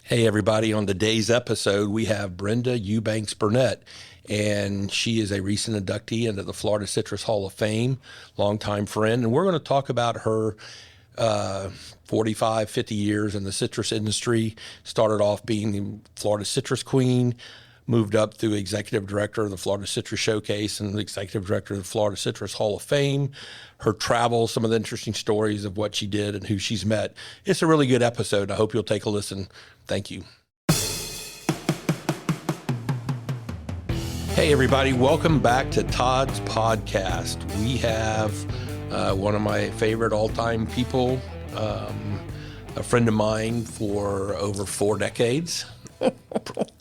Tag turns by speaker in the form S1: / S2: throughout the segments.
S1: Hey, everybody. On today's episode, we have Brenda Eubanks Burnette, and she is a recent inductee into the Florida Citrus Hall of Fame, longtime friend. And we're going to talk about her 45, 50 years in the citrus industry. Started off being the Florida Citrus Queen, moved up through executive director of the Florida Citrus Showcase and the executive director of the Florida Citrus Hall of Fame. Her travels, some of the interesting stories of what she did and who she's met. It's a really good episode. I hope you'll take a listen. Thank you. Hey, everybody. Welcome back to Todd's podcast. We have one of my favorite all-time people, a friend of mine for over 4 decades.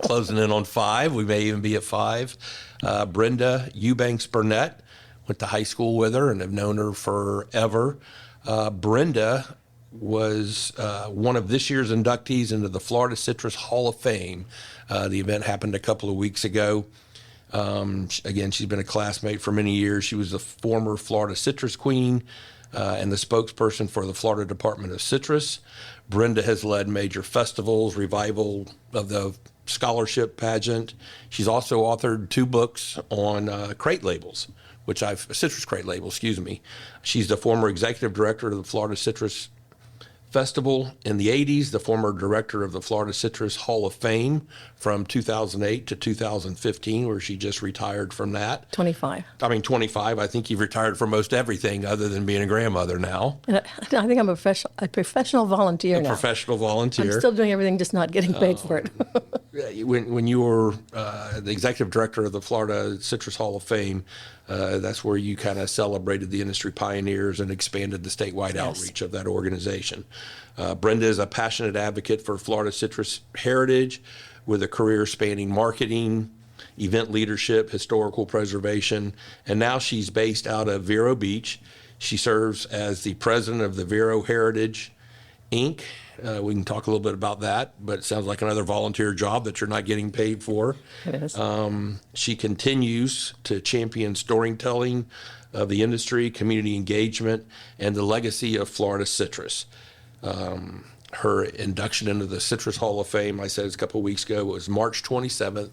S1: Closing in on 5. We may even be at 5. Brenda Eubanks Burnette. Went to high school with her and have known her forever. Brenda was one of this year's inductees into the Florida Citrus Hall of Fame. The event happened a couple of weeks ago. Again, she's been a classmate for many years. She was the former Florida Citrus Queen and the spokesperson for the Florida Department of Citrus. Brenda has led major festivals, revival of the scholarship pageant. She's also authored 2 books on crate labels, citrus crate labels, excuse me. She's the former executive director of the Florida Citrus Festival in the 80s, the former director of the Florida Citrus Hall of Fame from 2008 to 2015, where she just retired from that.
S2: 25.
S1: I think you've retired from most everything other than being a grandmother now.
S2: And I think I'm a professional volunteer now.
S1: Professional volunteer.
S2: I'm still doing everything, just not getting paid for it.
S1: When you were the executive director of the Florida Citrus Hall of Fame, that's where you kind of celebrated the industry pioneers and expanded the statewide outreach of that organization. Brenda is a passionate advocate for Florida citrus heritage with a career spanning marketing, event leadership, historical preservation, and now she's based out of Vero Beach. She serves as the president of the Vero Heritage, Inc. We can talk a little bit about that, but it sounds like another volunteer job that you're not getting paid for.
S2: It is.
S1: She continues to champion storytelling of the industry, community engagement, and the legacy of Florida citrus. Her induction into the Citrus Hall of Fame, I said a couple of weeks ago, was March 27th,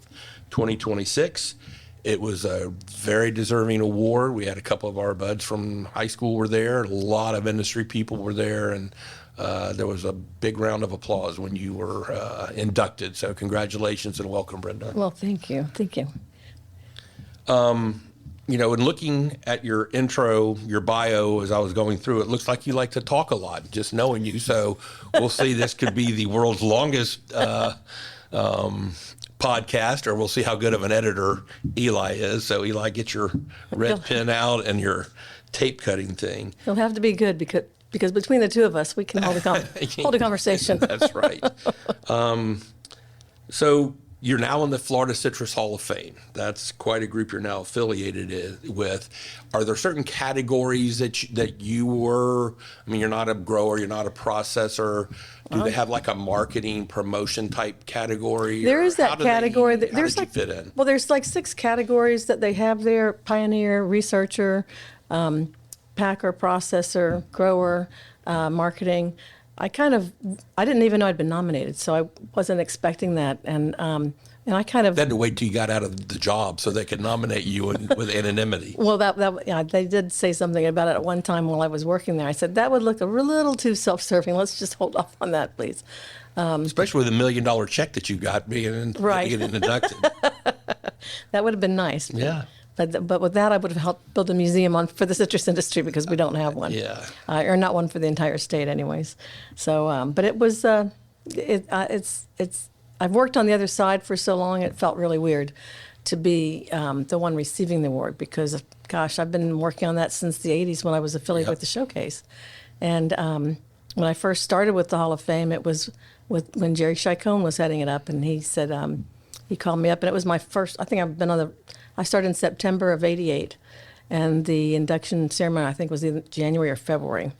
S1: 2026. It was a very deserving award. We had a couple of our buds from high school were there. A lot of industry people were there, and there was a big round of applause when you were inducted. So congratulations and welcome, Brenda.
S2: Well, thank you. Thank you.
S1: In looking at your intro, your bio, as I was going through, it looks like you like to talk a lot, just knowing you. So we'll see. This could be the world's longest podcast, or we'll see how good of an editor Eli is. So Eli, get your red pen out and your tape cutting thing.
S2: It'll have to be good because between the two of us, we can hold a conversation.
S1: That's right. So you're now in the Florida Citrus Hall of Fame. That's quite a group you're now affiliated with. Are there certain categories that you were? I mean, you're not a grower, you're not a processor. Do they have like a marketing promotion type category?
S2: There is that category.
S1: How did you fit in?
S2: Well, there's like 6 categories that they have there: pioneer, researcher, packer, processor, grower, marketing. I didn't even know I'd been nominated, so I wasn't expecting that, and I kind of
S1: had to wait till you got out of the job so they could nominate you with anonymity.
S2: Well, they did say something about it at one time while I was working there. I said that would look a little too self-serving. Let's just hold off on that, please.
S1: Especially with a $1 million check that you got being inducted.
S2: That would have been nice.
S1: Yeah.
S2: But with that, I would have helped build a museum for the citrus industry because we don't have one.
S1: Yeah.
S2: Or not one for the entire state, anyways. So, but it was, I've worked on the other side for so long, it felt really weird to be the one receiving the award because, gosh, I've been working on that since the 80s when I was affiliated with the Showcase. And when I first started with the Hall of Fame, it was when Jerry Chicone was heading it up, and he said, he called me up, and it was my first, I started in September of 88, and the induction ceremony, I think, was in January or February,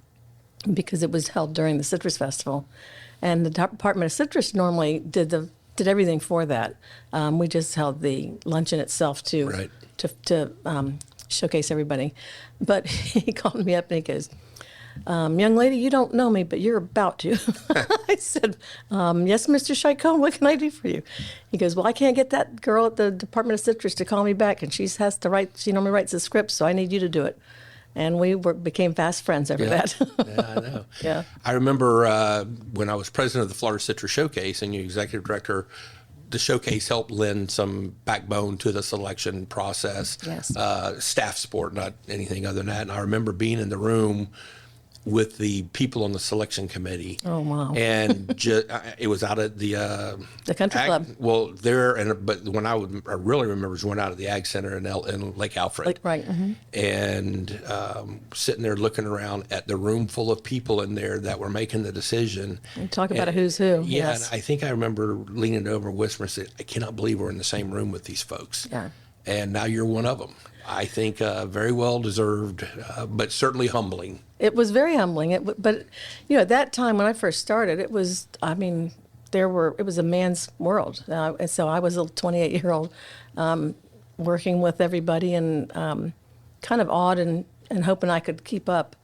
S2: because it was held during the Citrus Festival. And the Department of Citrus normally did everything for that. We just held the luncheon itself to showcase everybody. But he called me up and he goes, young lady, you don't know me, but you're about to. I said, yes, Mr. Chicone, what can I do for you? He goes, well, I can't get that girl at the Department of Citrus to call me back, and she normally writes the script, so I need you to do it. And we became fast friends after that.
S1: Yeah, I know.
S2: Yeah.
S1: I remember when I was president of the Florida Citrus Showcase and you executive director, the showcase helped lend some backbone to the selection process.
S2: Yes.
S1: Staff sport, not anything other than that. And I remember being in the room with the people on the selection committee.
S2: Oh, wow.
S1: And it was out at the
S2: country club.
S1: Well, but when I really remember is when out at the Ag Center in Lake Alfred.
S2: Right. Mm-hmm.
S1: And sitting there looking around at the room full of people in there that were making the decision.
S2: And talk about a who's who.
S1: Yeah,
S2: Yes.
S1: and I think I remember leaning over and whispering, saying, I cannot believe we're in the same room with these folks.
S2: Yeah.
S1: And now you're one of them. I think very well deserved, but certainly humbling.
S2: It was very humbling. But at that time when I first started, it was a man's world. And so I was a 28-year-old working with everybody and kind of awed and hoping I could keep up.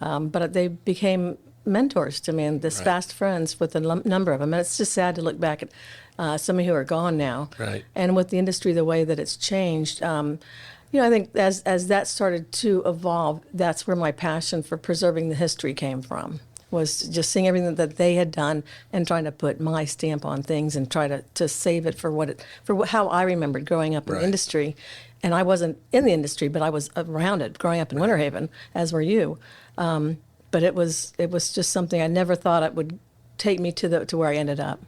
S2: But they became mentors to me and this fast friends with a number of them. And it's just sad to look back at some who are gone now.
S1: Right.
S2: And with the industry the way that it's changed, I think as that started to evolve, that's where my passion for preserving the history came from, was just seeing everything that they had done and trying to put my stamp on things and try to save it for how I remembered growing up in the industry. And I wasn't in the industry, but I was around it growing up in Winter Haven, as were you. But it was just something I never thought it would take me to where I ended up.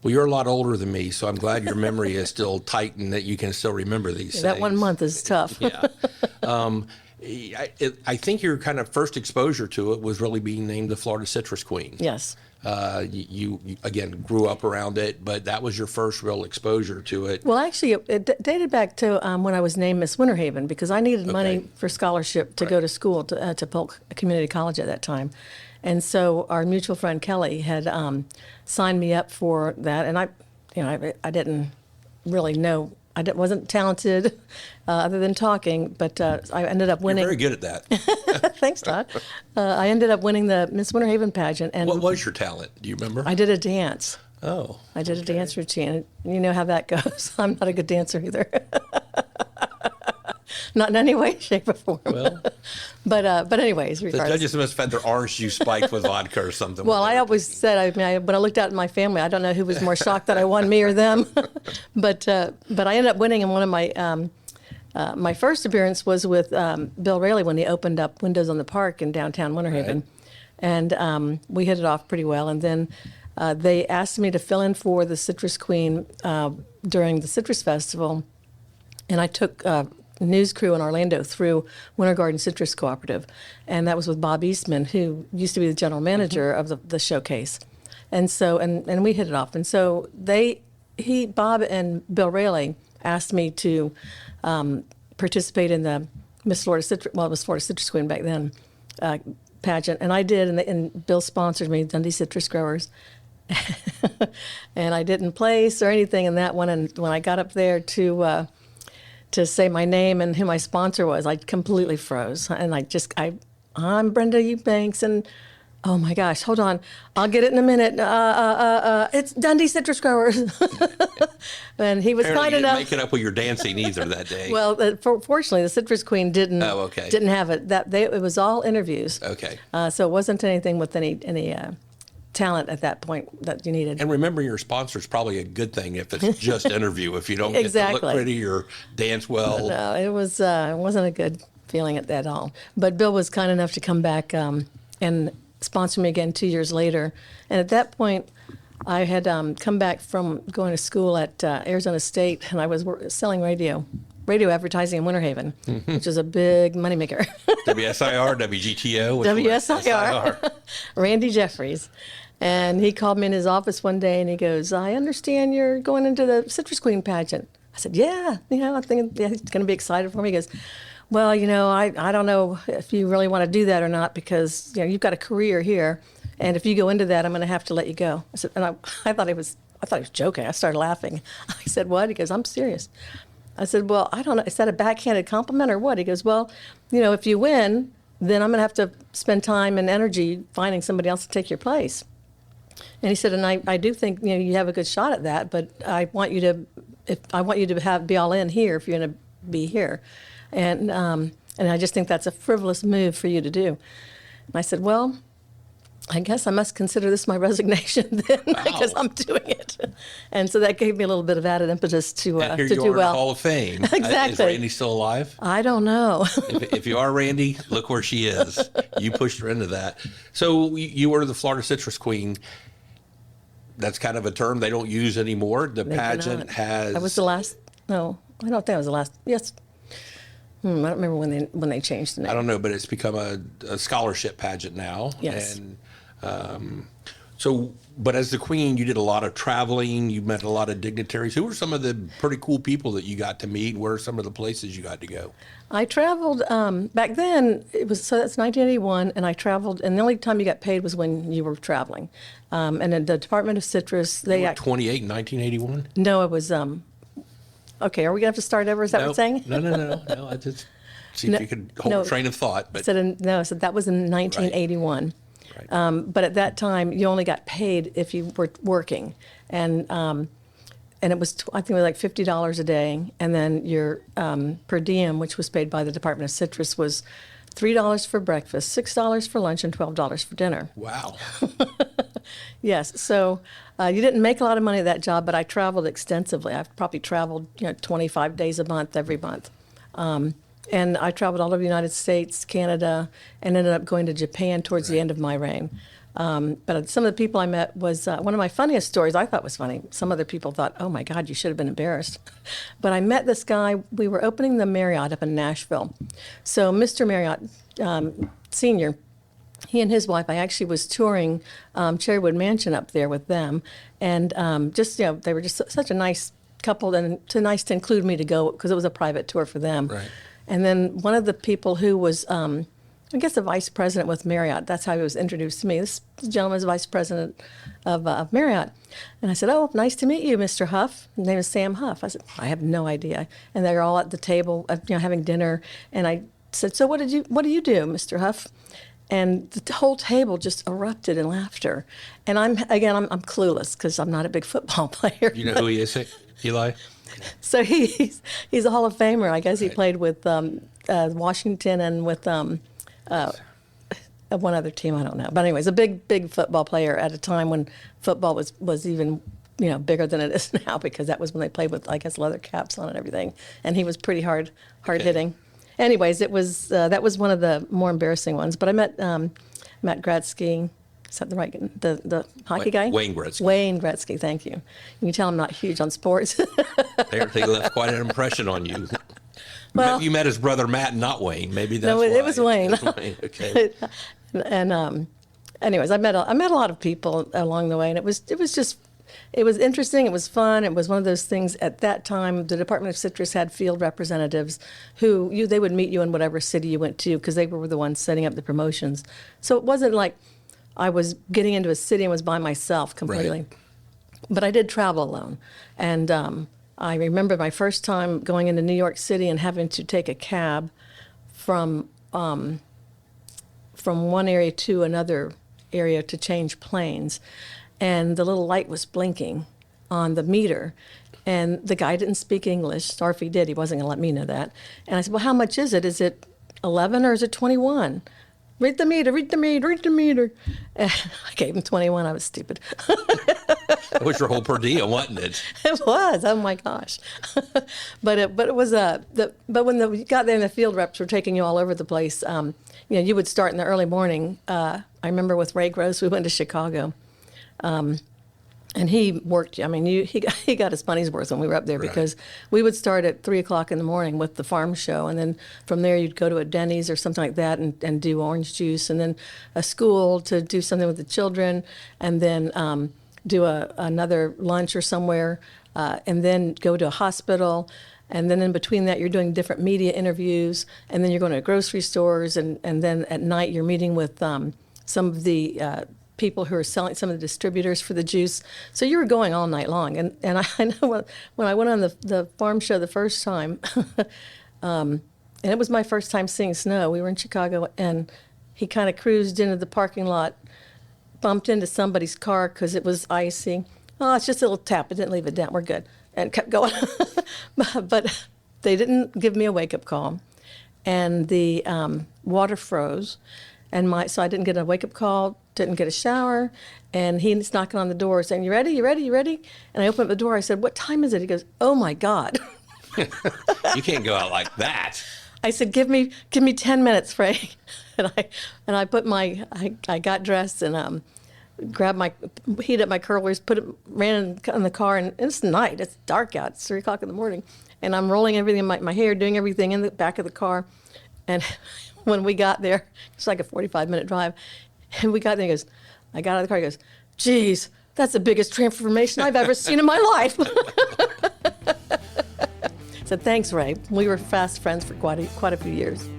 S1: Well, you're a lot older than me, so I'm glad your memory is still tight and that you can still remember these things.
S2: That 1 month is tough.
S1: Yeah. I think your kind of first exposure to it was really being named the Florida Citrus Queen.
S2: Yes.
S1: You again grew up around it, but that was your first real exposure to it.
S2: Well, actually, it dated back to when I was named Miss Winter Haven because I needed money for scholarship to go to school to Polk Community College at that time. And so our mutual friend Kelly had signed me up for that, and I didn't really know. Wasn't talented other than talking, but I ended up winning.
S1: You're very good at that.
S2: Thanks, Todd. I ended up winning the Miss Winter Haven pageant. And
S1: what was your talent? Do you remember?
S2: I did a dance.
S1: Oh.
S2: I did a dance routine. You know how that goes. I'm not a good dancer either. Not in any way, shape, or form.
S1: Well,
S2: but anyways,
S1: the
S2: regardless.
S1: judges must have had their orange juice spiked with vodka or something.
S2: Well, I always said, when I looked out at my family, I don't know who was more shocked that I won, me or them. But I ended up winning in one of my my first appearance was with Bill Raley when he opened up Windows on the Park in downtown Winter Haven, and we hit it off pretty well. And then they asked me to fill in for the Citrus Queen during the Citrus Festival, and I took news crew in Orlando through Winter Garden Citrus Cooperative, and that was with Bob Eastman, who used to be the general manager of the showcase, and so and we hit it off, and so Bob and Bill Raley asked me to participate in the Miss Florida Citrus, well, it was Florida Citrus Queen back then, pageant, and I did, and Bill sponsored me, Dundee Citrus Growers, and I didn't place or anything in that one, and when I got up there to say my name and who my sponsor was, I completely froze. And I'm Brenda Eubanks, and oh my gosh, hold on, I'll get it in a minute. It's Dundee Citrus Growers. And he was
S1: Apparently
S2: kind enough.
S1: You didn't make it up with your dancing either that day.
S2: Well, fortunately, the Citrus Queen didn't have it. It was all interviews.
S1: Okay.
S2: So it wasn't anything with any talent at that point that you needed.
S1: And remembering your sponsor is probably a good thing if it's just interview. If you don't get to look pretty or dance well.
S2: No, it wasn't a good feeling at all. But Bill was kind enough to come back and sponsor me again 2 years later. And at that point, I had come back from going to school at Arizona State, and I was selling radio advertising in Winter Haven, which is a big moneymaker.
S1: WSIR, WGTO.
S2: WSIR. Randy Jeffries. And he called me in his office one day, and he goes, I understand you're going into the Citrus Queen pageant. I said, yeah, I think he's going to be excited for me. He goes, well, I don't know if you really want to do that or not because, you've got a career here. And if you go into that, I'm going to have to let you go. I said, and I thought he was joking. I started laughing. I said, what? He goes, I'm serious. I said, well, I don't know. Is that a backhanded compliment or what? He goes, well, if you win, then I'm going to have to spend time and energy finding somebody else to take your place. And he said, and I do think, you know, you have a good shot at that, but I want you to be all in here if you're going to be here. And I just think that's a frivolous move for you to do. And I said, well, I guess I must consider this my resignation then, because I'm doing it. And so that gave me a little bit of added impetus to do well.
S1: And here you are in the Hall of Fame.
S2: Exactly.
S1: Is Randy still alive?
S2: I don't know.
S1: If you are Randy, look where she is. You pushed her into that. So you were the Florida Citrus Queen. That's kind of a term they don't use anymore. The pageant has...
S2: That was the last... No, I don't think it was the last... Yes. I don't remember when they changed the name.
S1: I don't know, but it's become a scholarship pageant now.
S2: Yes.
S1: And but as the Queen, you did a lot of traveling. You met a lot of dignitaries. Who were some of the pretty cool people that you got to meet? Where are some of the places you got to go?
S2: I traveled back then. That's 1981, and I traveled. And the only time you got paid was when you were traveling. And in the Department of Citrus, they
S1: 28 in 1981.
S2: No, it was. Okay, are we gonna have to start over? Is that what you're saying?
S1: No. I just see if you could hold a train of thought. But
S2: so that was in 1981. Right. But at that time, you only got paid if you were working, and it was I think it was like $50 a day, and then your per diem, which was paid by the Department of Citrus, was $3 for breakfast, $6 for lunch, and $12 for dinner.
S1: Wow.
S2: Yes. So you didn't make a lot of money at that job, but I traveled extensively. I've probably traveled 25 days a month every month. And I traveled all over the United States, Canada, and ended up going to Japan towards the end of my reign. But some of the people I met was one of my funniest stories. I thought was funny. Some other people thought, oh my God, you should have been embarrassed. But I met this guy. We were opening the Marriott up in Nashville. So Mr. Marriott, Sr., he and his wife, I actually was touring Cherrywood Mansion up there with them. And they were just such a nice couple, and too nice to include me to go because it was a private tour for them.
S1: Right.
S2: And then one of the people who was, I guess, a vice president with Marriott, that's how he was introduced to me. This gentleman is vice president of Marriott. And I said, oh, nice to meet you, Mr. Huff. His name is Sam Huff. I said, I have no idea. And they were all at the table, having dinner. And I said, so what do you do, Mr. Huff? And the whole table just erupted in laughter. And I'm clueless because I'm not a big football player.
S1: You know who he is, Eli?
S2: So he's a Hall of Famer. I guess he played with Washington and with one other team. I don't know. But anyways, a big football player at a time when football was even bigger than it is now, because that was when they played with, I guess, leather caps on and everything. And he was pretty hard hitting. Anyways, it was that was one of the more embarrassing ones. But I met Matt Gretzky. Is that the right the hockey guy?
S1: Wayne Gretzky.
S2: Wayne Gretzky. Thank you. You can tell I'm not huge on sports.
S1: Apparently, left quite an impression on you.
S2: Well,
S1: you met his brother Matt, not Wayne. Maybe that's why.
S2: It was Wayne.
S1: It was Wayne. Okay.
S2: And anyways, I met a lot of people along the way, and it was interesting. It was fun. It was one of those things. At that time, the Department of Citrus had field representatives who they would meet you in whatever city you went to, because they were the ones setting up the promotions. So it wasn't like I was getting into a city and was by myself completely.
S1: Right.
S2: But I did travel alone. And I remember my first time going into New York City and having to take a cab from one area to another area to change planes. And the little light was blinking on the meter. And the guy didn't speak English, or if he did, he wasn't going to let me know that. And I said, well, how much is it? Is it 11 or is it 21? Read the meter. And I gave him 21. I was stupid.
S1: That was your whole per diem, wasn't it?
S2: It was. Oh my gosh. But it was but when you got there and the field reps were taking you all over the place, you would start in the early morning. I remember with Ray Gross, we went to Chicago. And he worked. I mean, he got his money's worth when we were up there,
S1: Right.
S2: because we would start at 3:00 in the morning with the farm show, and then from there you'd go to a Denny's or something like that and do orange juice, and then a school to do something with the children, and then do another lunch or somewhere, and then go to a hospital. And then in between that, you're doing different media interviews, and then you're going to grocery stores, and then at night you're meeting with some of the people who are selling, some of the distributors for the juice. So you were going all night long. And I know when I went on the farm show the first time, and it was my first time seeing snow. We were in Chicago, and he kind of cruised into the parking lot, bumped into somebody's car because it was icy. Oh, it's just a little tap. It didn't leave a dent. We're good. And kept going. But they didn't give me a wake-up call. And the water froze. And so I didn't get a wake-up call, didn't get a shower. And he's knocking on the door saying, you ready, you ready, you ready? And I opened up the door. I said, what time is it? He goes, oh, my God.
S1: You can't go out like that.
S2: I said, give me 10 minutes, Frank. And I put I got dressed and heated up my curlers, ran in the car, and it's night. It's dark out. It's 3 o'clock in the morning. And I'm rolling everything in my hair, doing everything in the back of the car. And when we got there, it's like a 45-minute drive. And we got there, I got out of the car, he goes, geez, that's the biggest transformation I've ever seen in my life. I said, thanks, Ray. We were fast friends for quite a few years.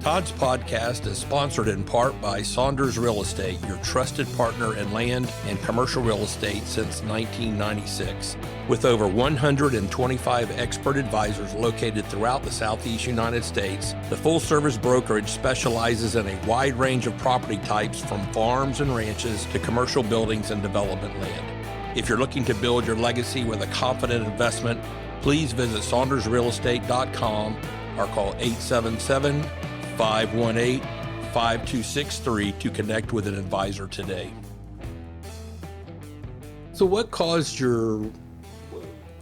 S1: Todd's podcast is sponsored in part by Saunders Real Estate, your trusted partner in land and commercial real estate since 1996. With over 125 expert advisors located throughout the Southeast United States, the full-service brokerage specializes in a wide range of property types from farms and ranches to commercial buildings and development land. If you're looking to build your legacy with a confident investment, please visit SaundersRealEstate.com or call 877-518-5263 to connect with an advisor today. So what caused your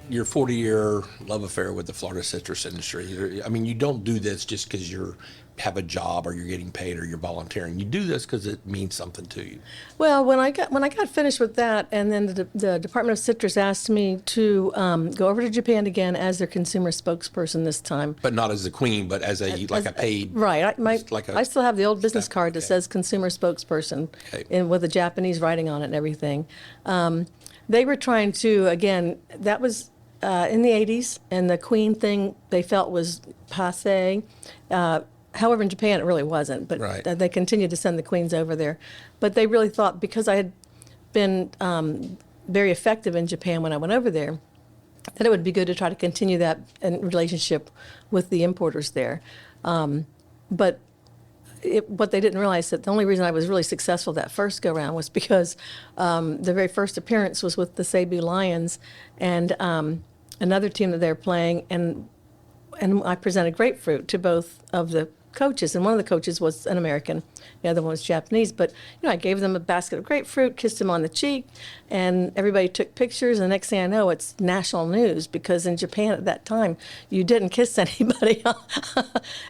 S1: 40-year love affair with the Florida citrus industry? I mean, you don't do this just because you have a job or you're getting paid or you're volunteering. You do this because it means something to you.
S2: Well, when I got finished with that, and then the Department of Citrus asked me to go over to Japan again as their consumer spokesperson this time.
S1: But not as the queen, but as a paid.
S2: Right. I still have the old business card that says consumer spokesperson, and with the Japanese writing on it and everything. They were trying to, again, that was in the 80s, and the queen thing they felt was passé. However, in Japan, it really wasn't, but
S1: right.
S2: They continued to send the queens over there. But they really thought, because I had been very effective in Japan when I went over there, that it would be good to try to continue that relationship with the importers there. But what they didn't realize, that the only reason I was really successful that first go-round was because the very first appearance was with the Cebu Lions and another team that they were playing, and I presented grapefruit to both of the coaches, and one of the coaches was an American, the other one was Japanese. But I gave them a basket of grapefruit, kissed them on the cheek, and everybody took pictures. And the next thing I know, it's national news, because in Japan at that time, you didn't kiss anybody.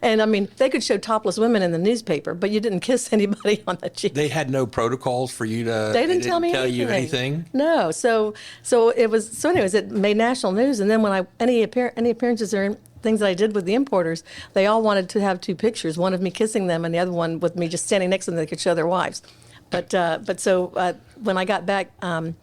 S2: And I mean, they could show topless women in the newspaper, but you didn't kiss anybody on the cheek.
S1: They had no protocols for you to.
S2: They didn't tell
S1: you anything.
S2: No. So it was. So anyways, it made national news. And then when any appearances or things that I did with the importers, they all wanted to have 2 pictures, one of me kissing them and the other one with me just standing next to them, they could show their wives. But when I got back, Don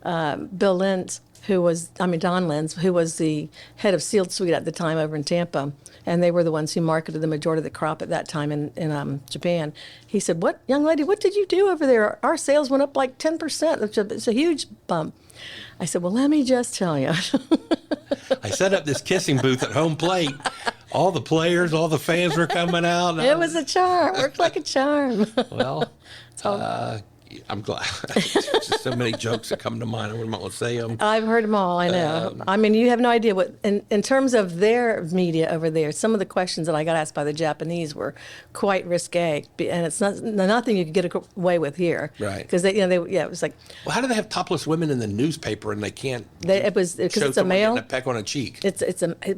S2: Lenz, who was the head of Sealed Sweet at the time over in Tampa, and they were the ones who marketed the majority of the crop at that time in Japan. He said, "What, young lady, what did you do over there? Our sales went up like 10%. It's a huge bump." I said, "Well, let me just tell you."
S1: I set up this kissing booth at home plate. All the players, all the fans were coming out.
S2: It was a charm. Worked like a charm.
S1: Well, I'm glad. Just so many jokes that come to mind. I wouldn't want to say them.
S2: I've heard them all. I know. I mean, you have no idea what. In terms of their media over there, some of the questions that I got asked by the Japanese were quite risque, and it's nothing you could get away with here.
S1: Right.
S2: Because it was like.
S1: Well, how do they have topless women in the newspaper and they can't?
S2: It was because it's a male.
S1: Getting a peck on a cheek.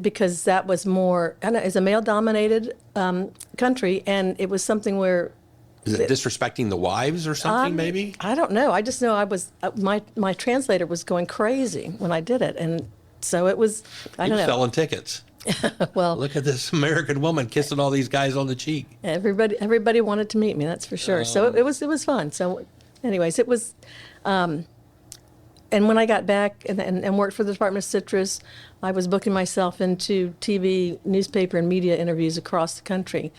S2: Because that was more. I know, it's a male-dominated country, and it was something where.
S1: Is it disrespecting the wives or something, maybe?
S2: I don't know. I just know I was my translator was going crazy when I did it, and so it was. I don't know.
S1: Selling tickets.
S2: Well,
S1: look at this American woman kissing all these guys on the cheek.
S2: Everybody wanted to meet me. That's for sure. So it was fun. So, anyways, it was. And when I got back and worked for the Department of Citrus, I was booking myself into TV, newspaper, and media interviews across the country.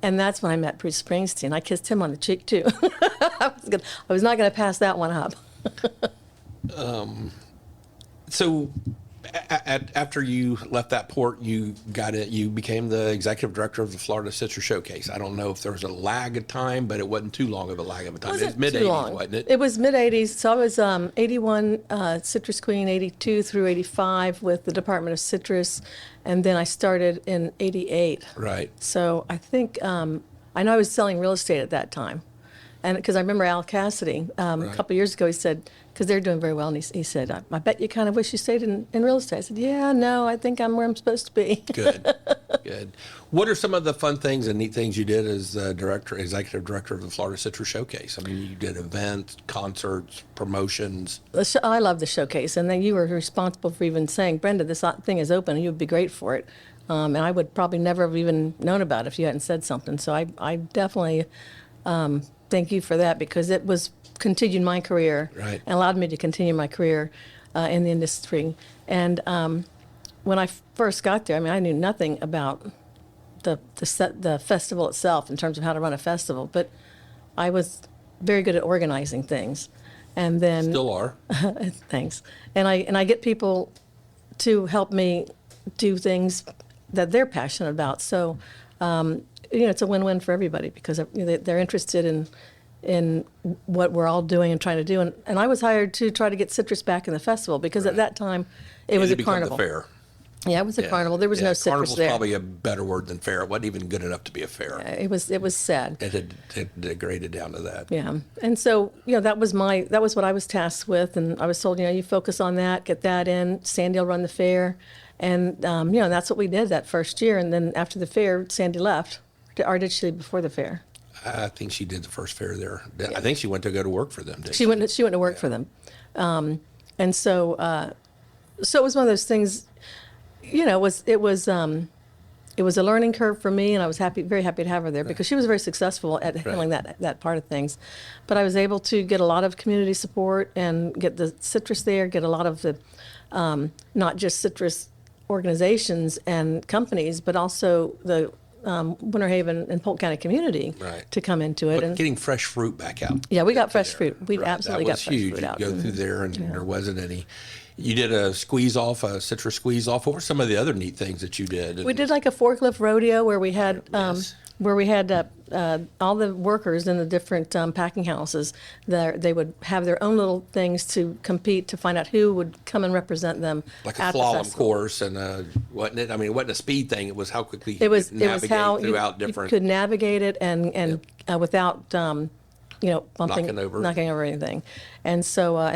S2: And that's when I met Bruce Springsteen. I kissed him on the cheek, too. I was not going to pass that one up.
S1: So After you left that port, you got it. You became the executive director of the Florida Citrus Showcase. I don't know if there was a lag of time, but it wasn't too long of a lag of a time. It was mid '80s, wasn't it?
S2: It was mid '80s. So I was 81 Citrus Queen, 82 through 85 with the Department of Citrus, and then I started in '88.
S1: Right.
S2: So I think I know I was selling real estate at that time, and because I remember Al Cassidy a couple years ago, he said, because they're doing very well, and he said, I bet you kind of wish you stayed in real estate. I said, yeah, no, I think I'm where I'm supposed to be.
S1: Good, good. What are some of the fun things and neat things you did as executive director of the Florida Citrus Showcase? I mean, you did events, concerts, promotions.
S2: I love the showcase, and then you were responsible for even saying, Brenda, this thing is open, and you would be great for it. And I would probably never have even known about it if you hadn't said something. So I definitely thank you for that, because it was continued my career and allowed me to continue my career in the industry. And when I first got there, I mean, I knew nothing about the festival itself in terms of how to run a festival, but I was very good at organizing things. And then
S1: still are.
S2: Thanks. And I get people to help me do things that they're passionate about. So it's a win-win for everybody, because they're interested in what we're all doing and trying to do. And I was hired to try to get citrus back in the festival, because at that time it was a carnival.
S1: The fair.
S2: Yeah, it was a carnival. There was no citrus
S1: Carnival's
S2: there.
S1: Probably a better word than fair. It wasn't even good enough to be a fair.
S2: It was sad.
S1: It had degraded down to that.
S2: Yeah. And so, that was what I was tasked with, and I was told, you focus on that, get that in, Sandy will run the fair. And that's what we did that first year. And then after the fair, Sandy left. Or did she before the fair?
S1: I think she did the first fair there. Yeah. I think she went to go to work for them. Didn't
S2: she went to work for them, and so it was one of those things. It was a learning curve for me, and I was very happy to have her there, because she was very successful at handling that part of things. But I was able to get a lot of community support and get the citrus there, get a lot of the not just citrus organizations and companies, but also the Winter Haven and Polk County community to come into it.
S1: But getting fresh fruit back out.
S2: Yeah, we got fresh fruit. We absolutely got fresh fruit out.
S1: That was huge. You'd go through there, and there wasn't any. You did a citrus squeeze off. What were some of the other neat things that you did?
S2: We did like a forklift rodeo where we had all the workers in the different packing houses. They would have their own little things to compete to find out who would come and represent them.
S1: Like a slalom course, and wasn't it? I mean, it wasn't a speed thing. It was how quickly you could navigate throughout different.
S2: You could navigate it and without bumping, knocking over anything. And so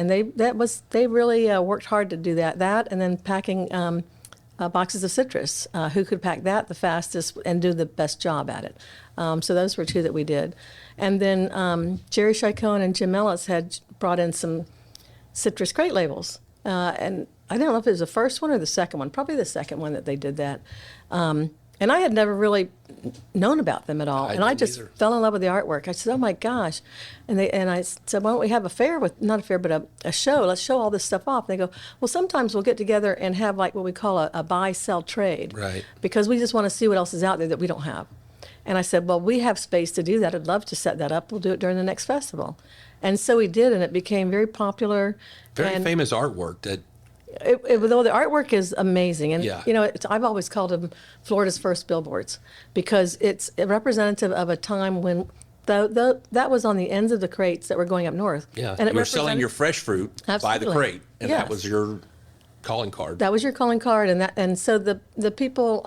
S2: they really worked hard to do that. That, and then packing boxes of citrus. Who could pack that the fastest and do the best job at it? So those were two that we did. And then Jerry Chicone and Jim Ellis had brought in some citrus crate labels. And I don't know if it was the first one or the second one, probably the second one that they did that. And I had never really known about them at all. And I just fell in love with the artwork. I said, oh my gosh. And I said, why don't we have a fair not a fair, but a show. Let's show all this stuff off. And they go, well, sometimes we'll get together and have like what we call a buy, sell, trade.
S1: Right.
S2: Because we just want to see what else is out there that we don't have. And I said, well, we have space to do that. I'd love to set that up. We'll do it during the next festival. And so we did, and it became very popular.
S1: Very famous artwork that.
S2: Though the artwork is amazing, and I've always called them Florida's first billboards, because it's a representative of a time when that was on the ends of the crates that were going up north.
S1: Yeah, and you were selling your fresh fruit by the crate, and that was your calling card.
S2: That was your calling card, and so the people,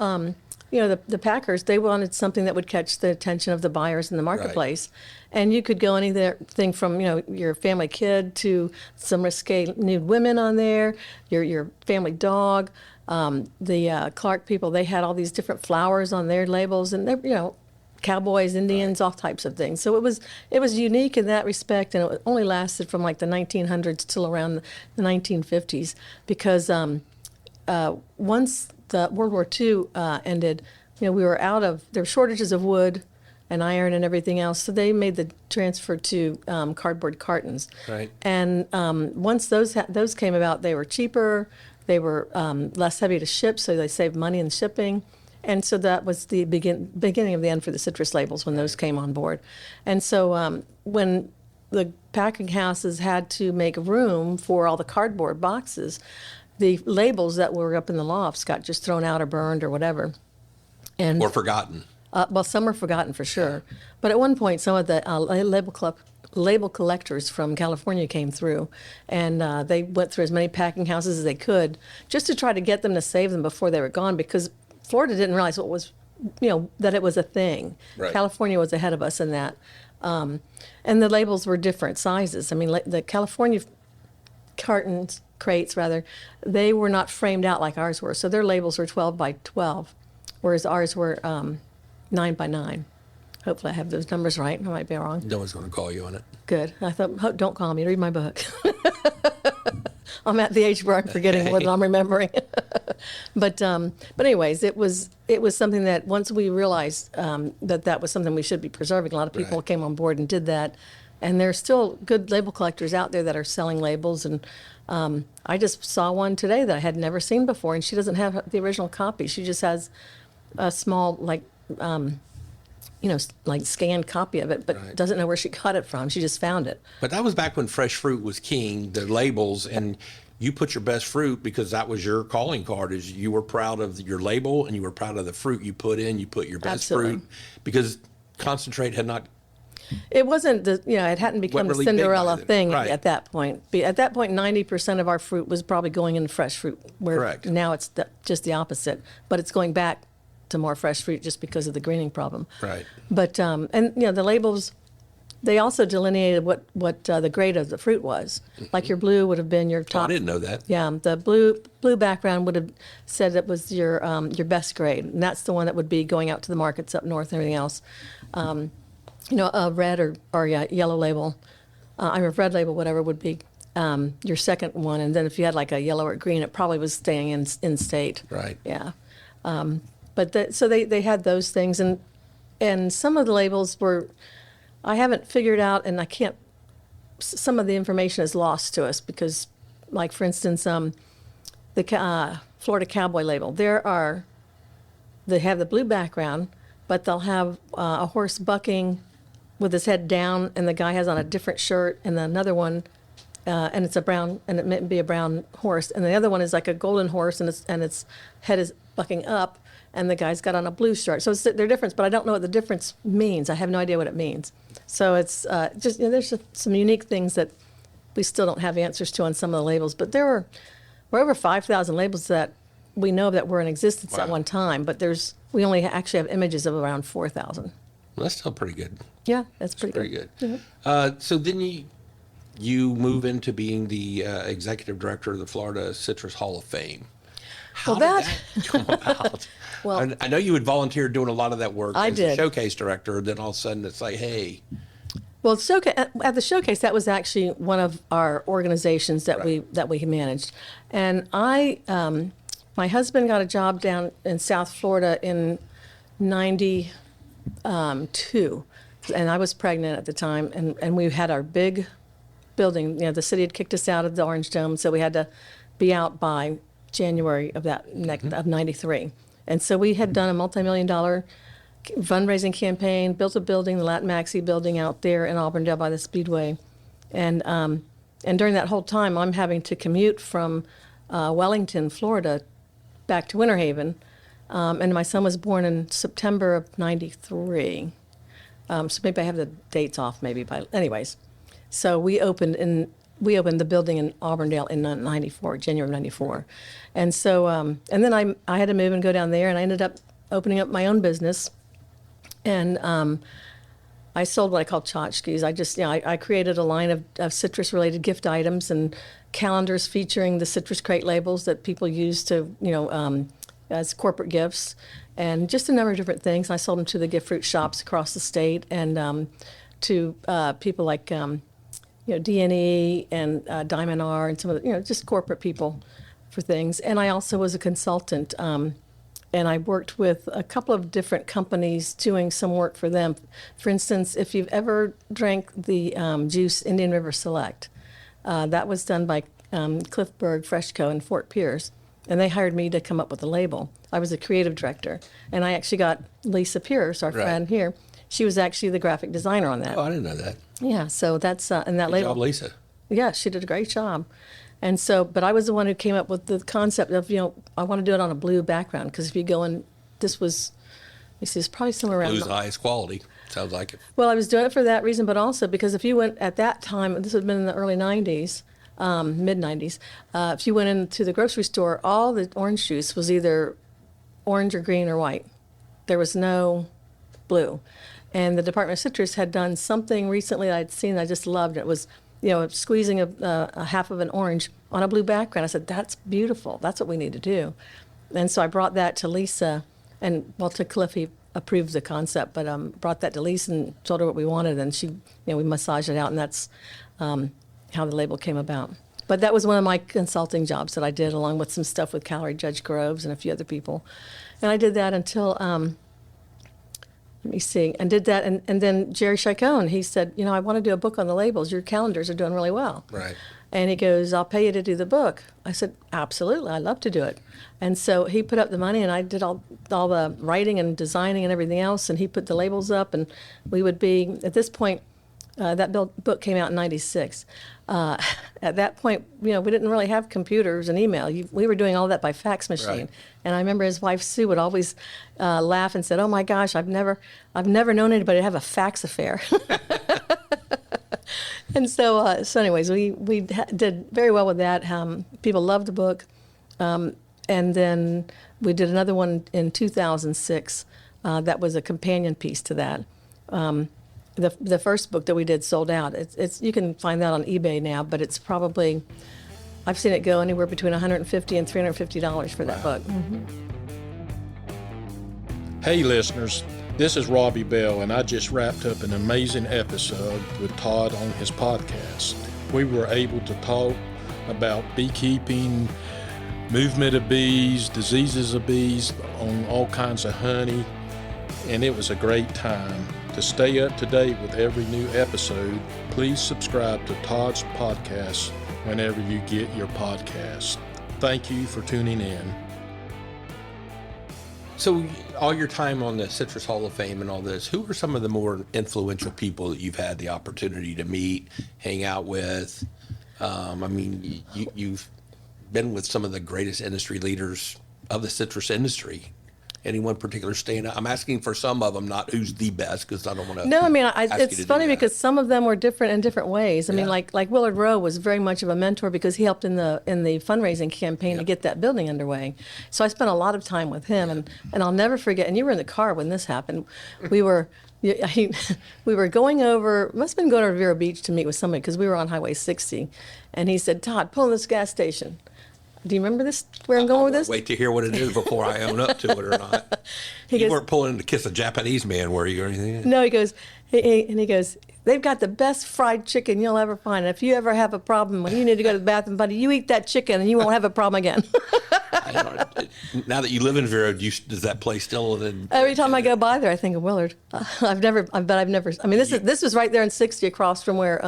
S2: the packers, they wanted something that would catch the attention of the buyers in the marketplace. Right. And you could go anything from your family kid to some risque nude women on there, your family dog, the Clark people. They had all these different flowers on their labels, and they cowboys, Indians, all types of things. So it was unique in that respect, and it only lasted from like the 1900s till around the 1950s, because once the World War II ended, we were there were shortages of wood and iron and everything else, so they made the transfer to cardboard cartons.
S1: Right.
S2: And once those came about, they were cheaper, they were less heavy to ship, so they saved money in shipping. And so that was the beginning of the end for the citrus labels when those came on board. And so when the packing houses had to make room for all the cardboard boxes, the labels that were up in the lofts got just thrown out or burned or whatever. And
S1: Or forgotten.
S2: well, some were forgotten for sure. But at one point, some of the label collectors from California came through, and they went through as many packing houses as they could just to try to get them to save them before they were gone, because Florida didn't realize what was, that it was a thing.
S1: Right.
S2: California was ahead of us in that. And the labels were different sizes. I mean, the California crates, they were not framed out like ours were. So their labels were 12 by 12, whereas ours were 9 by 9. Hopefully I have those numbers right. I might be wrong.
S1: No one's going to call you on it.
S2: Good. I thought, don't call me. Read my book. I'm at the age where I'm forgetting more than I'm remembering. But anyways, it was something that once we realized that was something we should be preserving, a lot of people came on board and did that. And there's still good label collectors out there that are selling labels. And I just saw one today that I had never seen before, and she doesn't have the original copy. She just has a small, like scanned copy of it, but doesn't know where she got it from. She just found it.
S1: But that was back when fresh fruit was king, the labels, and you put your best fruit because that was your calling card. Is you were proud of your label and you were proud of the fruit you put in. You put your best fruit because concentrate had not.
S2: It wasn't it hadn't become
S1: really
S2: a Cinderella thing
S1: at
S2: that point. At that point, 90% of our fruit was probably going in fresh fruit. Where
S1: Correct.
S2: Now it's just the opposite, but it's going back to more fresh fruit just because of the greening problem.
S1: Right.
S2: But the labels, they also delineated what the grade of the fruit was. Like your blue would have been your top.
S1: I didn't know that.
S2: Yeah, the blue background would have said it was your best grade, and that's the one that would be going out to the markets up north and everything else. A red or yellow label, red label, whatever would be your second one, and then if you had like a yellow or green, it probably was staying in state.
S1: Right.
S2: Yeah. So they had those things, and some of the labels were, I haven't figured out, and I can't, some of the information is lost to us because, like for instance, the Florida Cowboy label, they have the blue background, but they'll have a horse bucking with his head down, and the guy has on a different shirt, and another one, and it's a brown, and it may be a brown horse, and the other one is like a golden horse, and its head is bucking up, and the guy's got on a blue shirt. So they're different, but I don't know what the difference means. I have no idea what it means. So it's there's just some unique things that we still don't have answers to on some of the labels. But there were over 5,000 labels that we know that were in existence at one time, but we only actually have images of around 4,000.
S1: Well, that's still pretty good.
S2: Yeah, that's pretty
S1: good.
S2: Mm-hmm.
S1: So then you move into being the executive director of the Florida Citrus Hall of Fame. How did that come about?
S2: Well,
S1: I know you had volunteered doing a lot of that work
S2: I
S1: as
S2: did.
S1: a showcase director. Then all of a sudden it's like, hey.
S2: Well, at the showcase, that was actually one of our organizations that we managed, and my husband got a job down in South Florida in '92, and I was pregnant at the time, and we had our big building. The city had kicked us out of the Orange Dome, so we had to be out by January of of '93. And so we had done a multi-million-dollar fundraising campaign, built a building, the Latin Maxi building out there in Auburndale by the Speedway. And during that whole time, I'm having to commute from Wellington, Florida, back to Winter Haven. And my son was born in September of '93. So maybe I have the dates off anyways. So we opened the building in Auburndale in '94, January of '94. And so, and then I had to move and go down there, and I ended up opening up my own business. And I sold what I call tchotchkes. I created a line of citrus-related gift items and calendars featuring the citrus crate labels that people use to, as corporate gifts, and just a number of different things. I sold them to the gift fruit shops across the state and to people like D&E and Diamond R and some of the, just corporate people for things. And I also was a consultant, and I worked with a couple of different companies doing some work for them. For instance, if you've ever drank the juice Indian River Select, that was done by Cliffberg Fresh Co. in Fort Pierce, and they hired me to come up with the label. I was a creative director, and I actually got Lisa Pierce, our friend here. She was actually the graphic designer on that.
S1: Oh, I didn't know that.
S2: Yeah, so that's and that
S1: Good
S2: label.
S1: job, Lisa.
S2: Yeah, she did a great job. And so, but I was the one who came up with the concept of, I want to do it on a blue background, because if you go in, this was, it's probably somewhere around.
S1: Blue's the highest quality. Sounds like it.
S2: Well, I was doing it for that reason, but also because if you went at that time, this would have been in the early 90s, mid 90s, if you went into the grocery store, all the orange juice was either orange or green or white. There was no blue. And the Department of Citrus had done something recently I'd seen I just loved. It was, squeezing a half of an orange on a blue background. I said, that's beautiful. That's what we need to do. And so I brought that to Lisa, and to Cliff, he approved the concept, but brought that to Lisa and told her what we wanted, and she, we massaged it out, and that's how the label came about. But that was one of my consulting jobs that I did, along with some stuff with Calorie Judge Groves and a few other people. And I did that until, let me see, and did that, and then Jerry Chacon, he said, I want to do a book on the labels. Your calendars are doing really well.
S1: Right.
S2: And he goes, I'll pay you to do the book. I said, absolutely, I'd love to do it. And so he put up the money, and I did all the writing and designing and everything else, and he put the labels up, and we would be, at this point, that book came out in 96. At that point, we didn't really have computers and email. We were doing all that by fax machine.
S1: Right.
S2: And I remember his wife, Sue, would always laugh and said, oh my gosh, I've never known anybody to have a fax affair. And so anyways, we did very well with that. People loved the book. And then we did another one in 2006 that was a companion piece to that. The first book that we did sold out. It's you can find that on eBay now, but it's probably, I've seen it go anywhere between $150 and $350 for that book. Mm-hmm.
S3: Hey listeners, this is Robbie Bell, and I just wrapped up an amazing episode with Todd on his podcast. We were able to talk about beekeeping, movement of bees, diseases of bees, on all kinds of honey, and it was a great time. To stay up to date with every new episode, please subscribe to Todd's podcast whenever you get your podcast. Thank you for tuning in.
S1: So all your time on the Citrus Hall of Fame and all this, who are some of the more influential people that you've had the opportunity to meet, hang out with? You've been with some of the greatest industry leaders of the citrus industry. Any one particular stand out? I'm asking for some of them, not who's the best, because I don't want to.
S2: No, it's funny because some of them were different in different ways. I mean, like Willard Rowe was very much of a mentor because he helped in the fundraising campaign to get that building underway. So I spent a lot of time with him, and I'll never forget. And you were in the car when this happened. We were going over, must have been going over to Vero Beach to meet with somebody because we were on Highway 60, and he said, "Todd, pull in this gas station." Do you remember this? Where I'm going with this?
S1: Wait to hear what it is before I own up to it or not. You weren't pulling in to kiss a Japanese man, were you, or anything?
S2: No, he goes, they've got the best fried chicken you'll ever find. And if you ever have a problem when you need to go to the bathroom, buddy, you eat that chicken and you won't have a problem again.
S1: Now that you live in Vero, does that place still?
S2: Every time I go by there, I think of Willard. I've never. I mean, this was right there in 60 across from where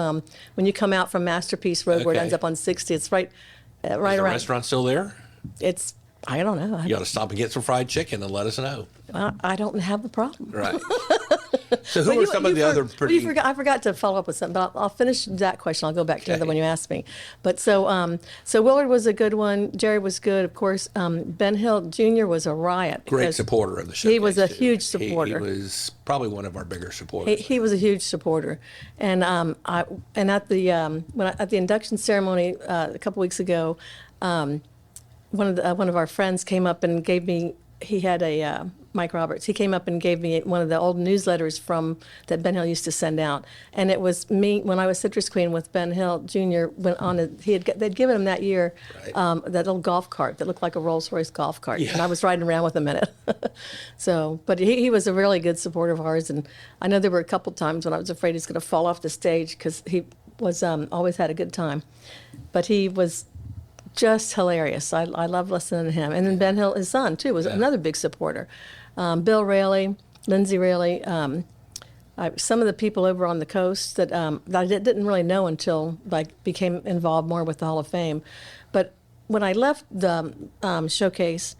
S2: when you come out from Masterpiece Road, where it ends up on 60. It's right.
S1: Is the restaurant still there?
S2: I don't know.
S1: You ought to stop and get some fried chicken and let us know.
S2: I don't have the problem.
S1: Right. So who are some of the other pretty...
S2: I forgot to follow up with something, but I'll finish that question. I'll go back to the other one you asked me. But so Willard was a good one. Jerry was good. Of course, Ben Hill Jr. was a riot.
S1: Great supporter of the show.
S2: He was a huge supporter.
S1: He was probably one of our bigger supporters.
S2: He was a huge supporter. And at the induction ceremony a couple weeks ago, one of our friends came up and gave me. He had a Mike Roberts. He came up and gave me one of the old newsletters that Ben Hill used to send out, and it was me when I was Citrus Queen with Ben Hill Jr. They'd given him that year that little golf cart that looked like a Rolls-Royce golf cart, and I was riding around with him in it. But he was a really good supporter of ours, and I know there were a couple times when I was afraid he was going to fall off the stage because he was always had a good time, but he was just hilarious. I love listening to him. And then Ben Hill, his son, too, was another big supporter. Bill Raley, Lindsay Raley, some of the people over on the coast that I didn't really know until I became involved more with the Hall of Fame. But when I left the showcase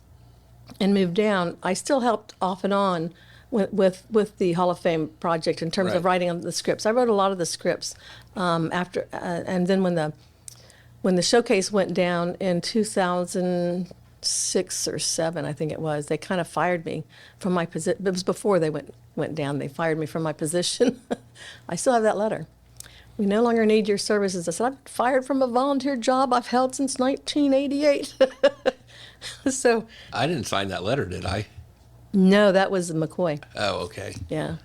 S2: and moved down, I still helped off and on with the Hall of Fame project in terms of writing the scripts. I wrote a lot of the scripts after, and then when when the showcase went down in 2006 or 7, I think it was, they kind of fired me from my position. It was before they went down. They fired me from my position. I still have that letter. We no longer need your services. I said, I'm fired from a volunteer job I've held since 1988. So.
S1: I didn't sign that letter, did I?
S2: No, that was McCoy.
S1: Oh, okay.
S2: Yeah.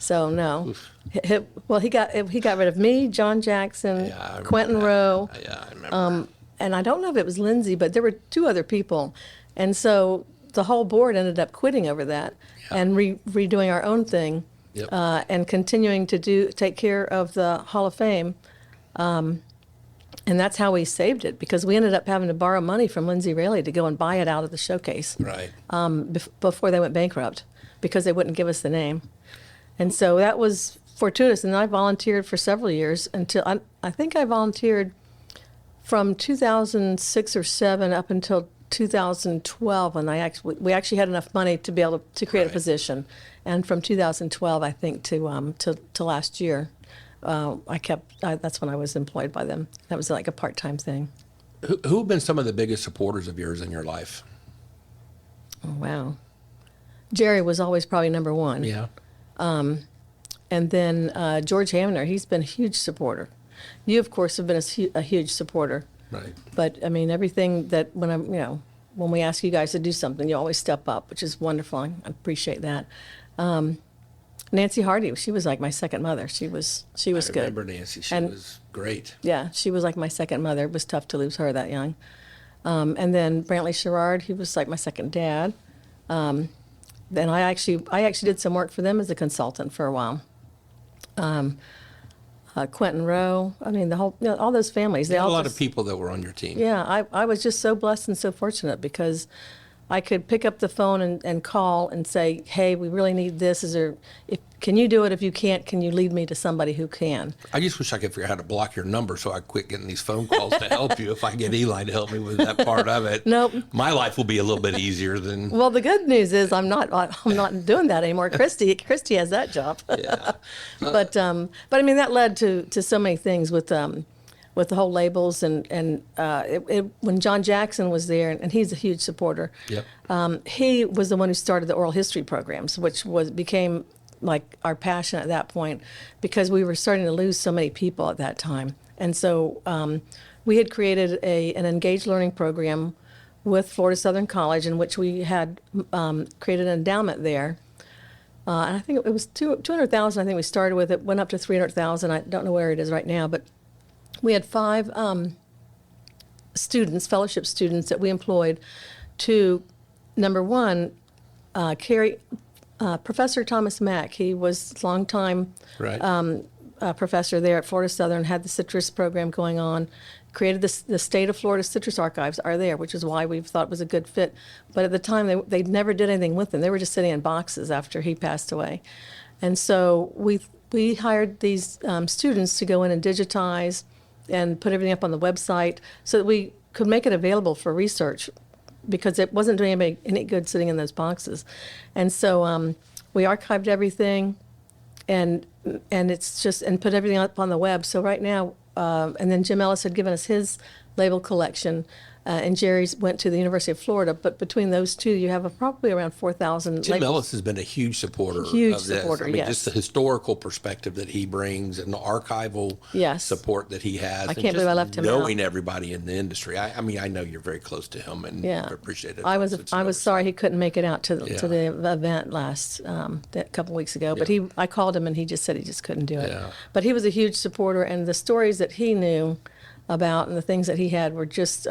S2: So no. He got rid of me, John Jackson, Quentin Rowe.
S1: Yeah, I remember.
S2: And I don't know if it was Lindsay, but there were 2 other people. And so the whole board ended up quitting over that and redoing our own thing.
S1: Yep.
S2: And continuing to take care of the Hall of Fame. And that's how we saved it, because we ended up having to borrow money from Lindsay Raley to go and buy it out of the showcase.
S1: Right.
S2: Before they went bankrupt, because they wouldn't give us the name. And so that was fortuitous. And I volunteered for several years until I think I volunteered from 2006 or 7 up until 2012, and we actually had enough money to be able to create a position. And from 2012, I think, to last year, that's when I was employed by them. That was like a part-time thing.
S1: Who have been some of the biggest supporters of yours in your life?
S2: Oh, wow. Jerry was always probably number 1.
S1: Yeah.
S2: And then George Hamner, he's been a huge supporter. You, of course, have been a huge supporter.
S1: Right.
S2: But I mean, everything that when we ask you guys to do something, you always step up, which is wonderful. I appreciate that. Nancy Hardy, she was like my second mother. She was good.
S1: I remember Nancy. She was great.
S2: Yeah, she was like my second mother. It was tough to lose her that young. And then Brantley Sherrard, he was like my second dad. Then I actually did some work for them as a consultant for a while. Quentin Rowe, I mean, all those families.
S1: There were a lot of people that were on your team.
S2: Yeah, I was just so blessed and so fortunate, because I could pick up the phone and call and say, hey, we really need this. Can you do it? If you can't, can you lead me to somebody who can?
S1: I just wish I could figure out how to block your number so I quit getting these phone calls to help you. If I get Eli to help me with that part of it,
S2: Nope.
S1: My life will be a little bit easier than.
S2: Well, the good news is I'm not doing that anymore. Christy has that job.
S1: Yeah.
S2: But I mean, that led to so many things with the whole labels and when John Jackson was there, and he's a huge supporter.
S1: Yep.
S2: He was the one who started the oral history programs, which became like our passion at that point, because we were starting to lose so many people at that time. And so we had created an engaged learning program with Florida Southern College, in which we had created an endowment there. And I think it was $200,000. I think we started with it, went up to $300,000. I don't know where it is right now, but we had 5 fellowship students that we employed to, number 1, carry Professor Thomas Mack. He was a longtime professor there at Florida Southern, had the citrus program going on, created the state of Florida citrus archives are there, which is why we thought it was a good fit. But at the time, they never did anything with them. They were just sitting in boxes after he passed away. And so we hired these students to go in and digitize and put everything up on the website so that we could make it available for research, because it wasn't doing anybody any good sitting in those boxes. And so we archived everything and it's just, and put everything up on the web. So right now, and then Jim Ellis had given us his label collection, and Jerry's went to the University of Florida. But between those two, you have probably around 4,000
S1: Jim
S2: labels.
S1: Ellis has been a huge supporter
S2: Huge
S1: of this.
S2: supporter,
S1: I mean,
S2: yes.
S1: just the historical perspective that he brings and the archival
S2: Yes.
S1: support that he has.
S2: I
S1: and
S2: can't believe I left him out.
S1: knowing everybody in the industry. I mean, I know you're very close to him and
S2: Yeah.
S1: appreciate it.
S2: I was sorry he couldn't make it out to
S1: Yeah.
S2: the event last that couple weeks ago. But I called him and he just said he just couldn't do it.
S1: Yeah.
S2: But he was a huge supporter, and the stories that he knew about and the things that he had were just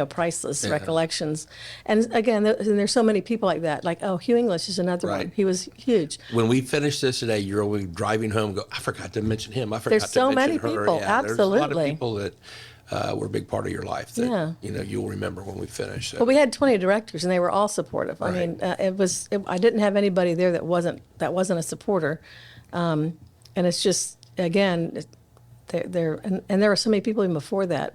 S2: priceless recollections. And again, there's so many people like that. Like, Hugh English is another
S1: Right.
S2: one. He was huge.
S1: When we finish this today, you're only driving home. Go, I forgot to mention him. I forgot
S2: There's
S1: to
S2: so
S1: mention
S2: many
S1: her.
S2: people,
S1: Yeah, There's a lot of
S2: absolutely.
S1: people that were a big part of your life that
S2: Yeah.
S1: You'll remember when we finish. So.
S2: But we had 20 directors, and they were all supportive. I
S1: Right.
S2: mean, I didn't have anybody there that wasn't a supporter. And it's just, again, there were so many people even before that.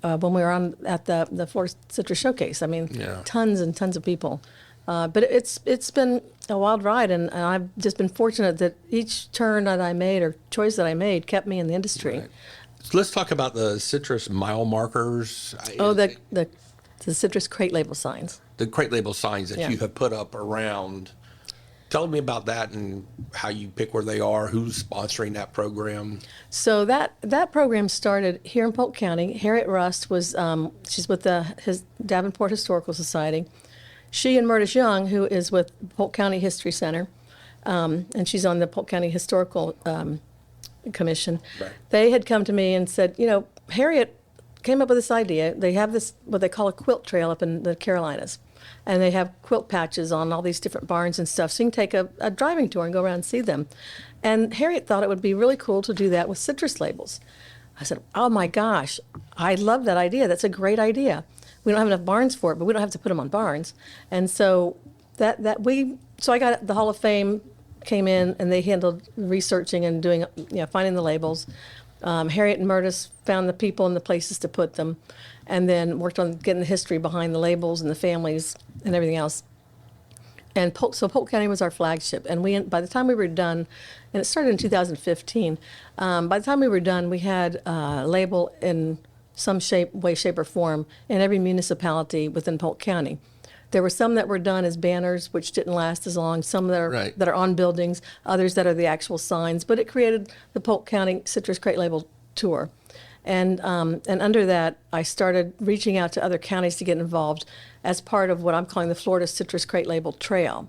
S2: When we were at the Florida Citrus Showcase, I mean, tons and tons of people. But it's been a wild ride, and I've just been fortunate that each turn that I made or choice that I made kept me in the industry.
S1: Right. So let's talk about the citrus mile markers.
S2: Oh, the citrus crate label signs.
S1: The crate label signs that
S2: Yeah.
S1: you have put up around. Tell me about that and how you pick where they are, who's sponsoring that program.
S2: So that program started here in Polk County. Harriet Rust was, she's with his Davenport Historical Society. She and Murtis Young, who is with Polk County History Center, and she's on the Polk County Historical Commission.
S1: Right.
S2: They had come to me and said, Harriet came up with this idea. They have this, what they call a quilt trail up in the Carolinas. And they have quilt patches on all these different barns and stuff. So you can take a driving tour and go around and see them. And Harriet thought it would be really cool to do that with citrus labels. I said, oh my gosh, I love that idea. That's a great idea. We don't have enough barns for it, but we don't have to put them on barns. And so so I got the Hall of Fame came in and they handled researching and doing, finding the labels. Harriet and Murtis found the people and the places to put them, and then worked on getting the history behind the labels and the families and everything else. And so Polk County was our flagship. And by the time we were done, and it started in 2015, by the time we were done, we had a label in some way, shape, or form in every municipality within Polk County. There were some that were done as banners, which didn't last as long, some that are on buildings, others that are the actual signs. But it created the Polk County Citrus Crate Label Tour. And under that, I started reaching out to other counties to get involved as part of what I'm calling the Florida Citrus Crate Label Trail.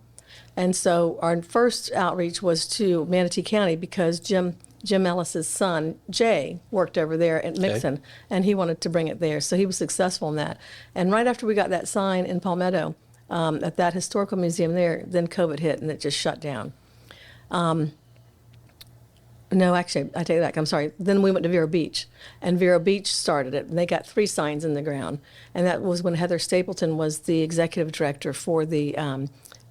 S2: And so our first outreach was to Manatee County because Jim Ellis's son, Jay, worked over there at Mixon, and he wanted to bring it there. So he was successful in that. And right after we got that sign in Palmetto at that historical museum there, then COVID hit and it just shut down. No, actually, I take it back. I'm sorry. Then we went to Vero Beach, and Vero Beach started it, and they got 3 signs in the ground. And that was when Heather Stapleton was the executive director for the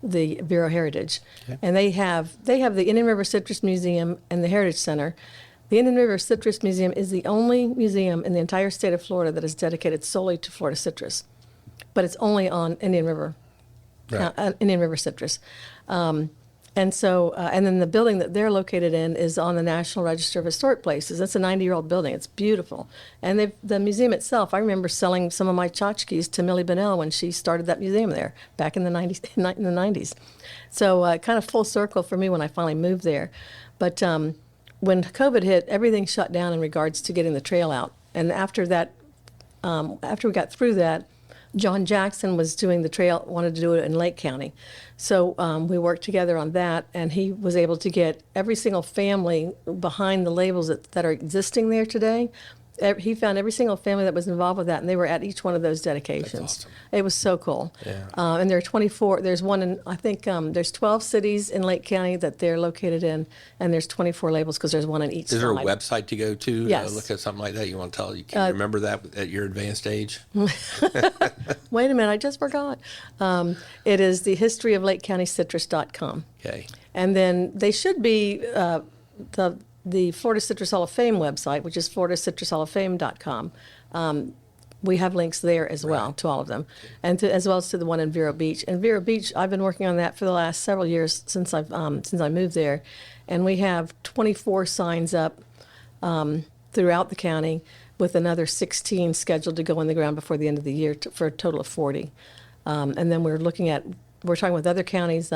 S2: Vero Heritage. Okay. And they have the Indian River Citrus Museum and the Heritage Center. The Indian River Citrus Museum is the only museum in the entire state of Florida that is dedicated solely to Florida citrus, but it's only on Indian River, Indian River citrus. And so, and then the building that they're located in is on the National Register of Historic Places. It's a 90-year-old building. It's beautiful. And the museum itself, I remember selling some of my tchotchkes to Millie Bonnell when she started that museum there back in the 90s. So kind of full circle for me when I finally moved there. But when COVID hit, everything shut down in regards to getting the trail out. And after that, after we got through that, John Jackson was doing the trail, wanted to do it in Lake County. So we worked together on that, and he was able to get every single family behind the labels that are existing there today. He found every single family that was involved with that, and they were at each one of those dedications.
S1: That's awesome.
S2: It was so cool.
S1: Yeah.
S2: And there are 24, there's one in, I think there's 12 cities in Lake County that they're located in, and there's 24 labels because there's one in each
S1: Is there a
S2: side.
S1: website to go to
S2: Yes.
S1: look at something like that? You want to tell? You can remember that at your advanced age?
S2: Wait a minute, I just forgot. It is the historyoflakecountycitrus.com.
S1: Okay.
S2: And then they should be the Florida Citrus Hall of Fame website, which is floridacitrushallofFame.com. We have links there as well to all of them, and as well as to the one in Vero Beach. And Vero Beach, I've been working on that for the last several years since I moved there, and we have 24 signs up throughout the county, with another 16 scheduled to go in the ground before the end of the year for a total of 40. And then we're talking with other counties,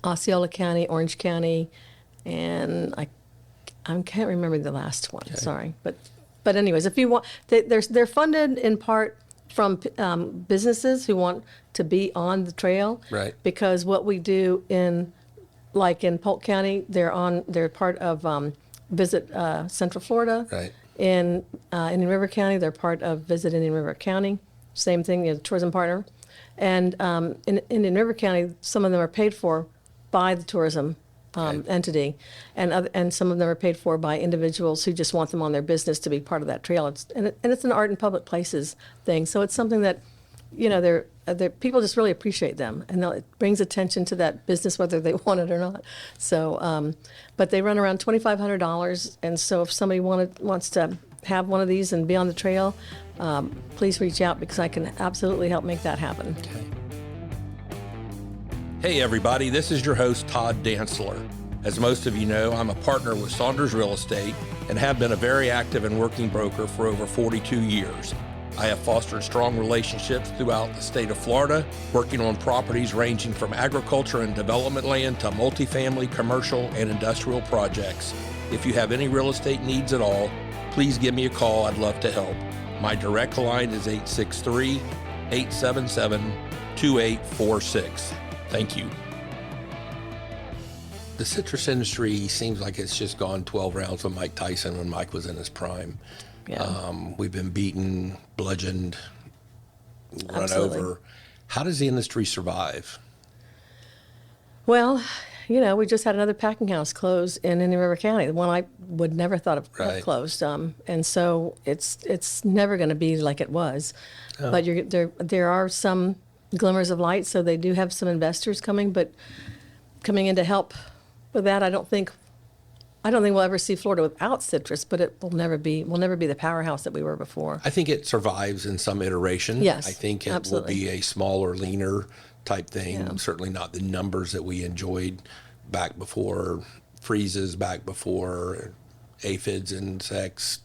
S2: Osceola County, Orange County, and I can't remember the last one. Okay. Sorry, but anyways, if you want, they're funded in part from businesses who want to be on the trail.
S1: Right.
S2: Because what we do in Polk County, they're part of Visit Central Florida.
S1: Right.
S2: In Indian River County, they're part of Visit Indian River County. Same thing, tourism partner. And in Indian River County, some of them are paid for by the tourism entity, and some of them are paid for by individuals who just want them on their business to be part of that trail. It's an art and public places thing, so it's something that, they're people just really appreciate them, and it brings attention to that business whether they want it or not. So, but they run around $2,500, and so if somebody wants to have one of these and be on the trail, please reach out because I can absolutely help make that happen.
S1: Okay. Hey everybody, this is your host Todd Dantzler. As most of you know, I'm a partner with Saunders Real Estate and have been a very active and working broker for over 42 years. I have fostered strong relationships throughout the state of Florida, working on properties ranging from agriculture and development land to multifamily, commercial, and industrial projects. If you have any real estate needs at all, please give me a call. I'd love to help. My direct line is 863-877-2846. Thank you. The citrus industry seems like it's just gone 12 rounds with Mike Tyson when Mike was in his prime.
S2: Yeah.
S1: We've been beaten, bludgeoned, run
S2: Absolutely.
S1: over. How does the industry survive?
S2: Well, we just had another packing house close in Indian River County, the one I would never thought of
S1: Right.
S2: closed. And so it's never going to be like it was.
S1: Oh.
S2: But there are some glimmers of light, so they do have some investors coming in to help with that. I don't think we'll ever see Florida without citrus, but it will never be the powerhouse that we were before.
S1: I think it survives in some iteration.
S2: Yes,
S1: I think it
S2: absolutely.
S1: will be a smaller, leaner type thing.
S2: Yeah.
S1: Certainly not the numbers that we enjoyed back before freezes, back before aphids, insects,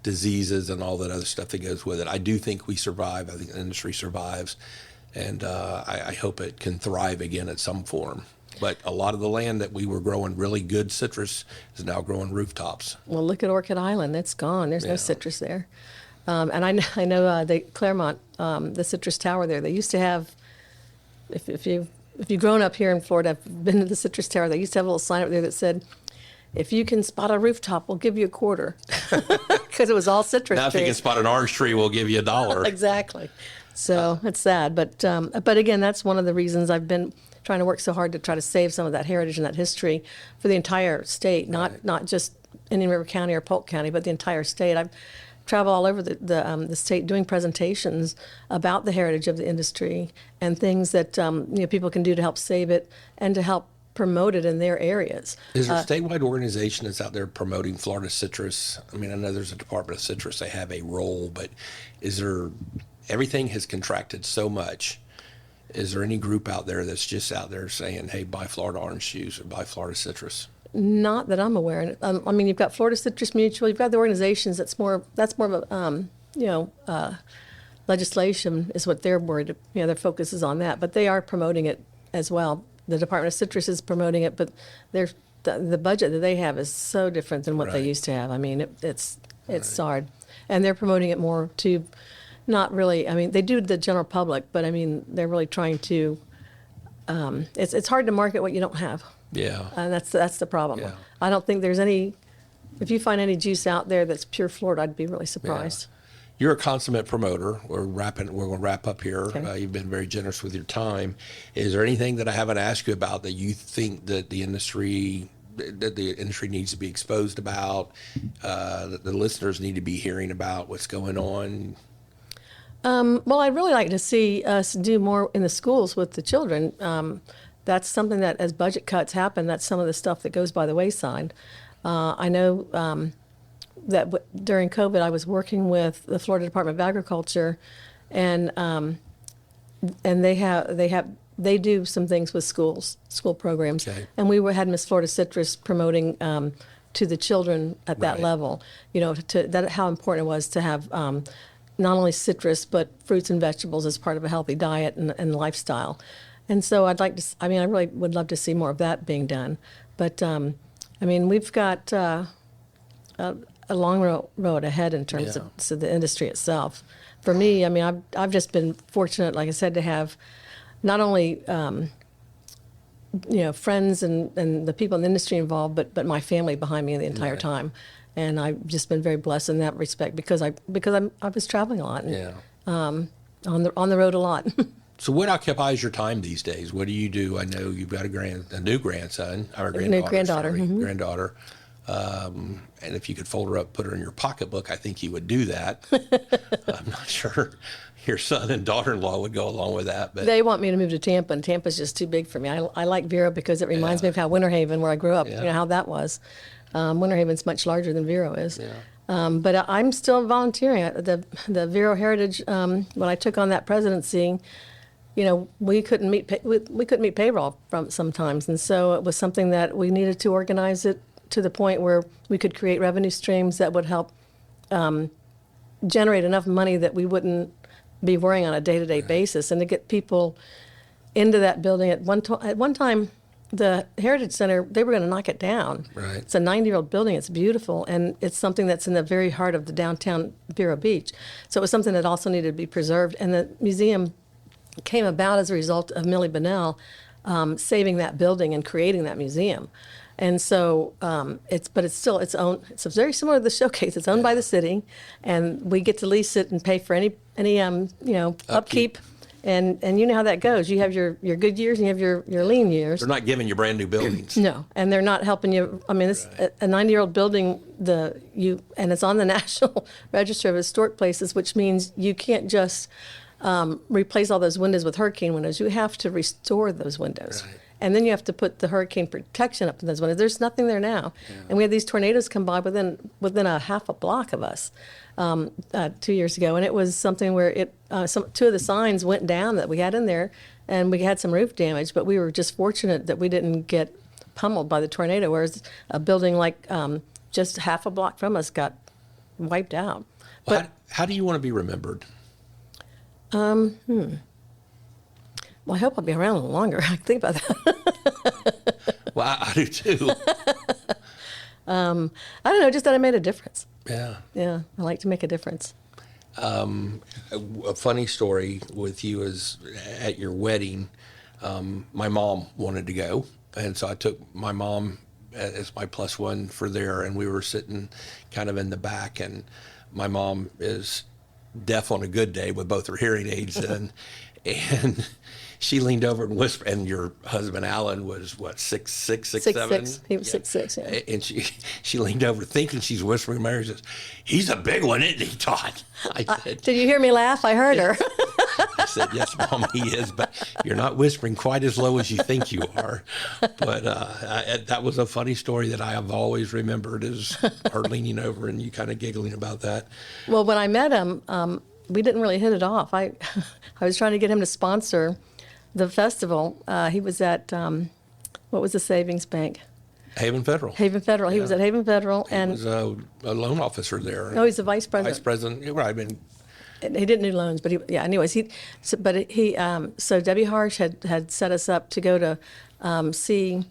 S1: diseases, and all that other stuff that goes with it. I do think we survive. I think the industry survives. And I hope it can thrive again at some form. But a lot of the land that we were growing really good citrus is now growing rooftops.
S2: Well, look at Orchid Island. It's gone. There's
S1: Yeah.
S2: no citrus there. And I know the Claremont, the citrus tower there. They used to have, if you've grown up here in Florida, been to the citrus tower, they used to have a little sign up there that said, "If you can spot a rooftop, we'll give you a quarter," because it was all citrus
S1: Now, if you can
S2: trees.
S1: spot an orange tree, we'll give you $1.
S2: Exactly. So it's sad, but again, that's one of the reasons I've been trying to work so hard to try to save some of that heritage and that history for the entire state, not just Indian River County or Polk County, but the entire state. I've traveled all over the state doing presentations about the heritage of the industry and things that people can do to help save it and to help promote it in their areas.
S1: Is there a statewide organization that's out there promoting Florida citrus? I mean, I know there's a Department of Citrus. They have a role, but everything has contracted so much. Is there any group out there that's just out there saying, hey, buy Florida orange juice or buy Florida citrus?
S2: Not that I'm aware. I mean, you've got Florida Citrus Mutual. You've got the organizations that's more of a legislation is what they're worried. Their focus is on that, but they are promoting it as well. The Department of Citrus is promoting it, but the budget that they have is so different than what they
S1: Right.
S2: used to have. I mean, it's hard, and they're promoting it more to. Not really. I mean, they do the general public, but I mean, they're really trying to. It's hard to market what you don't have,
S1: Yeah.
S2: and that's the problem.
S1: Yeah.
S2: I don't think there's any. If you find any juice out there that's pure Florida, I'd be really surprised.
S1: You're a consummate promoter. We're going to wrap up here.
S2: Okay.
S1: You've been very generous with your time. Is there anything that I haven't asked you about that you think that the industry needs to be exposed about, that the listeners need to be hearing about what's going on?
S2: Well, I'd really like to see us do more in the schools with the children. That's something that, as budget cuts happen, that's some of the stuff that goes by the wayside. I know that during COVID, I was working with the Florida Department of Agriculture, and they do some things with school programs.
S1: Okay.
S2: And we had Miss Florida Citrus promoting to the children at that
S1: Right.
S2: level. How important it was to have. Not only citrus, but fruits and vegetables as part of a healthy diet and lifestyle. And so I really would love to see more of that being done. But, we've got a long road ahead in terms
S1: Yeah.
S2: of the industry itself. For me, I've just been fortunate, like I said, to have not only, friends and the people in the industry involved, but my family behind me the entire
S1: Right.
S2: time. And I've just been very blessed in that respect because I was traveling a lot and
S1: Yeah.
S2: on the road a lot.
S1: So what occupies your time these days? What do you do? I know you've got a new grandson, or
S2: New granddaughter,
S1: sorry,
S2: mhm.
S1: granddaughter. And if you could fold her up, put her in your pocketbook, I think you would do that. I'm not sure your son and daughter-in-law would go along with that, but
S2: They want me to move to Tampa, and Tampa's just too big for me. I like Vero because it reminds me of how Winter Haven, where I grew up,
S1: Yeah.
S2: how that was. Winter Haven's much larger than Vero is.
S1: Yeah.
S2: But I'm still volunteering. The Vero Heritage, when I took on that presidency, we couldn't meet payroll from sometimes, and so it was something that we needed to organize it to the point where we could create revenue streams that would help generate enough money that we wouldn't be worrying on a day-to-day basis, and to get people into that building. At one time, the Heritage Center, they were going to knock it down.
S1: Right.
S2: It's a 90-year-old building. It's beautiful, and it's something that's in the very heart of the downtown Vero Beach. So it was something that also needed to be preserved, and the museum came about as a result of Millie Bonnell saving that building and creating that museum. And so it's still its own. It's very similar to the showcase. It's owned by the city, and we get to lease it and pay for any upkeep. And you know how that goes. You have your good years and you have your lean years.
S1: They're not giving you brand new buildings.
S2: No, and they're not helping you. I mean, it's a 90-year-old building. And it's on the National Register of Historic Places, which means you can't just replace all those windows with hurricane windows. You have to restore those windows.
S1: Right.
S2: And then you have to put the hurricane protection up in those windows. There's nothing there now. Yeah. And we had these tornadoes come by within a half a block of us 2 years ago. And it was something where two of the signs went down that we had in there, and we had some roof damage, but we were just fortunate that we didn't get pummeled by the tornado, whereas a building like just half a block from us got wiped out.
S1: Well, but how do you want to be remembered?
S2: Well, I hope I'll be around a little longer. I think about that.
S1: Well, I do too.
S2: I don't know, just that I made a difference.
S1: Yeah.
S2: Yeah, I like to make a difference.
S1: A funny story with you is at your wedding, my mom wanted to go. And so I took my mom as my plus one for there, and we were sitting kind of in the back, and my mom is deaf on a good day with both her hearing aids in. And she leaned over and whispered, and your husband, Alan, was what, 6'7"?
S2: 6'6". He was 6'6", yeah.
S1: And she leaned over thinking she's whispering. Mary says, "He's a big one, isn't he, Todd?" I said,
S2: did you hear me laugh? I heard her.
S1: I said, "Yes, Mom, he is, but you're not whispering quite as low as you think you are." But that was a funny story that I have always remembered, is her leaning over and you kind of giggling about that.
S2: Well, when I met him, we didn't really hit it off. I was trying to get him to sponsor the festival. He was at, what was the savings bank?
S1: Haven Federal.
S2: Haven Federal. He was at Haven Federal.
S1: He was a loan officer there.
S2: No, he's the vice president.
S1: Vice president, right.
S2: He didn't do loans, but anyways, so Debbie Harsh had set us up to go to see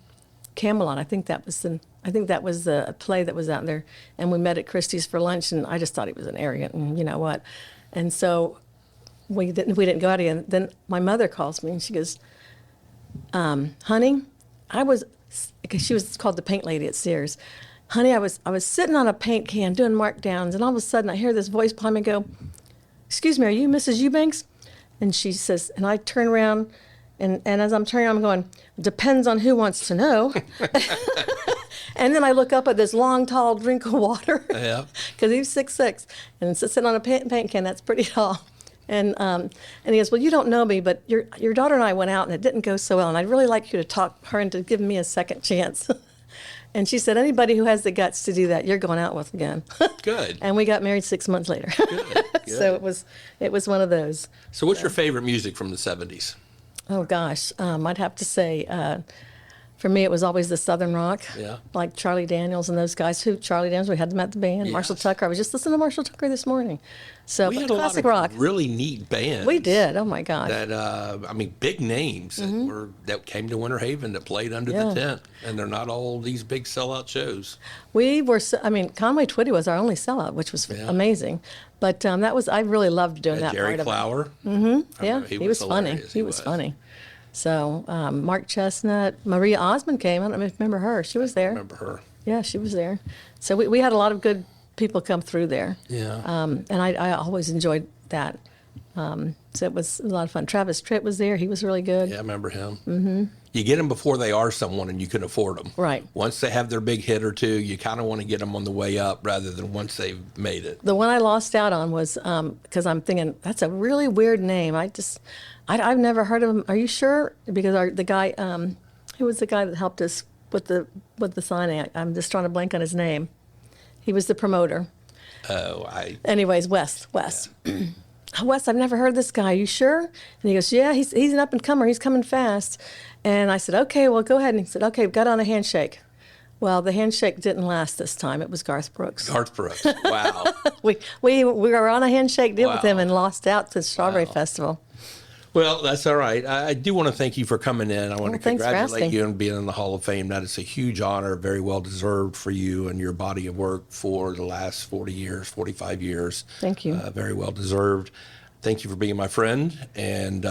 S2: Camelot. I think that was the play that was out there, and we met at Christie's for lunch, and I just thought he was an arrogant, and you know what. And so we didn't go out again. Then my mother calls me and she goes, "Honey, because she was called the paint lady at Sears. Honey, I was sitting on a paint can doing markdowns, and all of a sudden I hear this voice behind me go, 'Excuse me, are you Mrs. Eubanks?' And she says, and I turn around, and as I'm turning around, I'm going, 'Depends on who wants to know.'" And then I look up at this long, tall drink of water.
S1: Yeah.
S2: Because he was 6'6", and sitting on a paint can, that's pretty tall. And he goes, "Well, you don't know me, but your daughter and I went out, and it didn't go so well, and I'd really like you to talk her into giving me a second chance." And she said, "Anybody who has the guts to do that, you're going out with again."
S1: Good.
S2: And we got married 6 months later.
S1: Good.
S2: So it was one of those.
S1: So what's your favorite music from the 70s?
S2: Oh, gosh. I'd have to say, for me, it was always the Southern rock, like Charlie Daniels and those guys. Charlie Daniels, we had them at the band. Yes. Marshall Tucker. I was just listening to Marshall Tucker this morning. So
S1: we had
S2: classic
S1: a lot
S2: rock.
S1: of really neat bands.
S2: We did. Oh my gosh.
S1: That big names that came to Winter Haven that played under the tent, and they're not all these big sellout shows.
S2: We were. Conway Twitty was our only sellout, which was amazing. But I really loved doing that.
S1: Jerry
S2: part
S1: Clower.
S2: Of it. Mm-hmm. Yeah, he was funny. He was funny. So Mark Chestnut, Maria Osmond came. I don't know if you remember her. She was there.
S1: I remember her.
S2: Yeah, she was there. So we had a lot of good people come through there.
S1: Yeah.
S2: And I always enjoyed that. So it was a lot of fun. Travis Tritt was there. He was really good.
S1: Yeah, I remember him. Mm-hmm. You get them before they are someone and you can afford them.
S2: Right.
S1: Once they have their big hit or two, you kind of want to get them on the way up rather than once they've made it.
S2: The one I lost out on was because I'm thinking, that's a really weird name. I've never heard of him. Are you sure? Because the guy, who was the guy that helped us with the signing? I'm just trying to blank on his name. He was the promoter.
S1: Oh,
S2: Anyways, Wes. Yeah. Wes, I've never heard this guy. You sure? And he goes, yeah, he's an up-and-comer. He's coming fast. And I said, okay, well, go ahead. And he said, okay, got on a handshake. Well, the handshake didn't last this time. It was Garth Brooks.
S1: Garth Brooks. Wow.
S2: we were on a handshake deal with him
S1: Wow.
S2: and lost out to the Strawberry Festival.
S1: Well, that's all right. I do want to thank you for coming in. I want to
S2: thanks for
S1: congratulate
S2: asking.
S1: you on being in the Hall of Fame. That is a huge honor, very well deserved for you and your body of work for the last 40 years, 45 years.
S2: Thank you.
S1: Very well deserved. Thank you for being my friend, and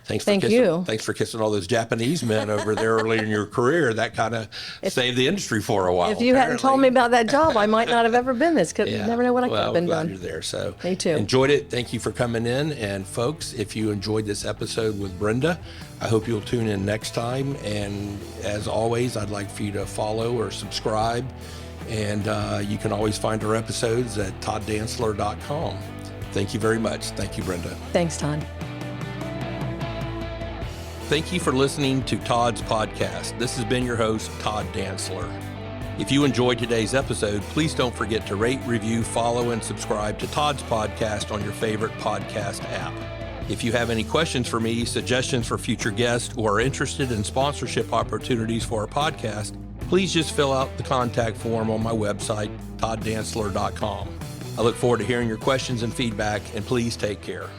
S1: thanks
S2: Thank
S1: kissing,
S2: you.
S1: Thanks for kissing all those Japanese men over there early in your career. That kind of saved the industry for a while.
S2: If you hadn't told me about that job, I might not have ever been this. You
S1: Yeah.
S2: never know what I could
S1: Well,
S2: have been
S1: glad
S2: doing.
S1: you're there. So
S2: Me too.
S1: Enjoyed it. Thank you for coming in. And folks, if you enjoyed this episode with Brenda, I hope you'll tune in next time. And as always, I'd like for you to follow or subscribe. And you can always find our episodes at todddansler.com. Thank you very much. Thank you, Brenda.
S2: Thanks, Todd.
S1: Thank you for listening to Todd's podcast. This has been your host, Todd Dansler. If you enjoyed today's episode, please don't forget to rate, review, follow, and subscribe to Todd's podcast on your favorite podcast app. If you have any questions for me, suggestions for future guests, or are interested in sponsorship opportunities for our podcast, please just fill out the contact form on my website, todddansler.com. I look forward to hearing your questions and feedback, and please take care.